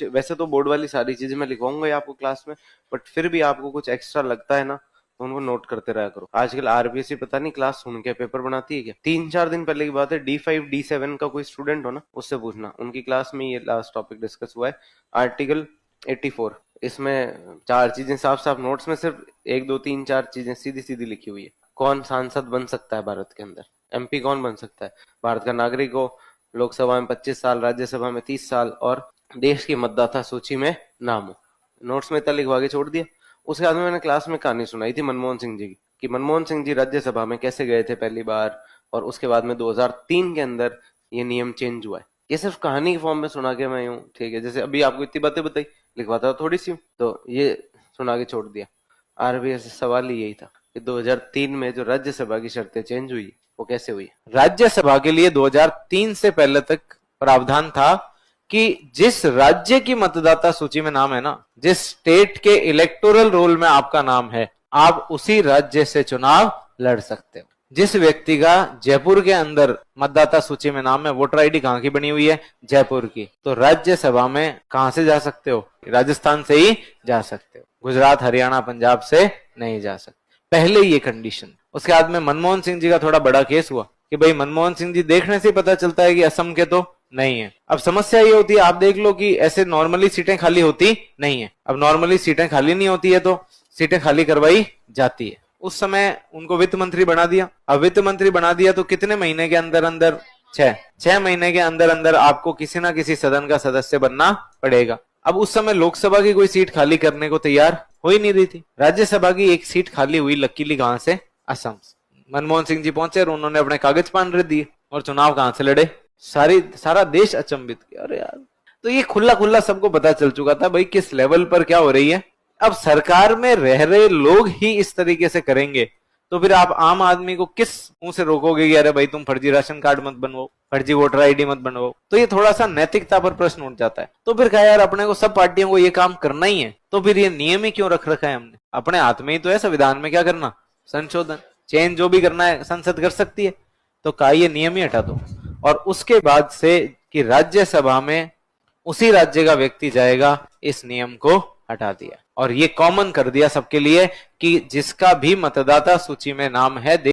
वैसे तो बोर्ड वाली सारी चीजें मैं लिखवाऊंगा ही आपको क्लास में, बट फिर भी आपको कुछ एक्स्ट्रा लगता है ना तो उनको नोट करते रहा करो। आजकल आरबीएससी पता नहीं क्लास सुन के पेपर बनाती है क्या। 3-4 दिन पहले की बात है, D5 D7 का कोई स्टूडेंट हो ना, उससे पूछना, उनकी क्लास में ये लास्ट टॉपिक डिस्कस हुआ है, आर्टिकल 84। इसमें 4 चीजें साफ साफ नोट्स में सिर्फ 1 2 3 4 चीजें सीधी सीधी लिखी हुई है। कौन सांसद बन सकता है भारत के अंदर, एमपी कौन बन सकता है, भारत का नागरिक हो, लोकसभा में 25 साल, राज्यसभा में 30 साल, और देश की मतदाता सूची में नाम हो। नोट्स में इतना लिखवा के छोड़ दिया। उसके बाद में मैंने क्लास में कहानी सुनाई थी मनमोहन सिंह जी की, कि मनमोहन सिंह जी राज्यसभा में कैसे गए थे पहली बार, और उसके बाद में 2003 के अंदर ये नियम चेंज हुआ है। ये सिर्फ कहानी के फॉर्म में सुना के मैं यूं, ठीक है, जैसे अभी आपको इतनी बातें बताई, लिखवाता थोड़ी सी, तो ये सुना के छोड़ दिया। आरबीएस सवाल ही यही था कि 2003 में जो राज्यसभा की शर्तें चेंज हुई वो कैसे हुई। राज्यसभा के लिए 2003 से पहले तक प्रावधान था कि जिस राज्य की मतदाता सूची में नाम है ना, जिस स्टेट के इलेक्टोरल रोल में आपका नाम है, आप उसी राज्य से चुनाव लड़ सकते हो। जिस व्यक्ति का जयपुर के अंदर मतदाता सूची में नाम है, वोटर आईडी कहां की बनी हुई है, जयपुर की, तो राज्यसभा में कहां से जा सकते हो, राजस्थान से ही जा सकते हो, गुजरात हरियाणा पंजाब से नहीं जा सकते। पहले ये कंडीशन। उसके बाद में मनमोहन सिंह जी का थोड़ा बड़ा केस हुआ कि भाई मनमोहन सिंह जी देखने से पता चलता है कि असम के तो नहीं है। अब समस्या ये होती है, आप देख लो कि ऐसे नॉर्मली सीटें खाली होती नहीं है। अब नॉर्मली सीटें खाली नहीं होती है तो सीटें खाली करवाई जाती है। उस समय उनको वित्त मंत्री बना दिया। अब वित्त मंत्री बना दिया तो कितने महीने के अंदर अंदर, 6 महीने के अंदर अंदर आपको किसी ना किसी सदन का सदस्य बनना पड़ेगा। अब उस समय लोकसभा की कोई सीट खाली करने को तैयार हो ही नहीं रही थी। राज्यसभा की एक सीट खाली हुई, लकीली कहां से, असम से। मनमोहन सिंह जी पहुंचे और उन्होंने अपने कागज पान रख दिए और चुनाव कहां से लड़े, सारा देश अचंभित किया, अरे यार। तो ये खुला खुला सबको पता चल चुका था भाई किस लेवल पर क्या हो रही है। अब सरकार में रह रहे लोग ही इस तरीके से करेंगे तो फिर आप आम आदमी को किस मुंह से रोकोगे कि अरे भाई तुम फर्जी राशन कार्ड मत बनवाओ, फर्जी वोटर आईडी मत बनवाओ। तो ये थोड़ा सा नैतिकता पर प्रश्न उठ जाता है। तो फिर कहा यार अपने को सब पार्टियों को ये काम करना ही है, तो फिर ये नियम ही क्यों रख रखा है हमने, अपने हाथ में ही तो है संविधान में क्या करना, संशोधन, चेंज जो भी करना है संसद कर सकती है। तो कहा ये नियम ही हटा दो। और उसके बाद से कि राज्यसभा में उसी राज्य का व्यक्ति जाएगा, इस नियम को हटा दिया और ये कॉमन कर दिया सबके लिए कि जिसका भी मतदाता सूची में नाम है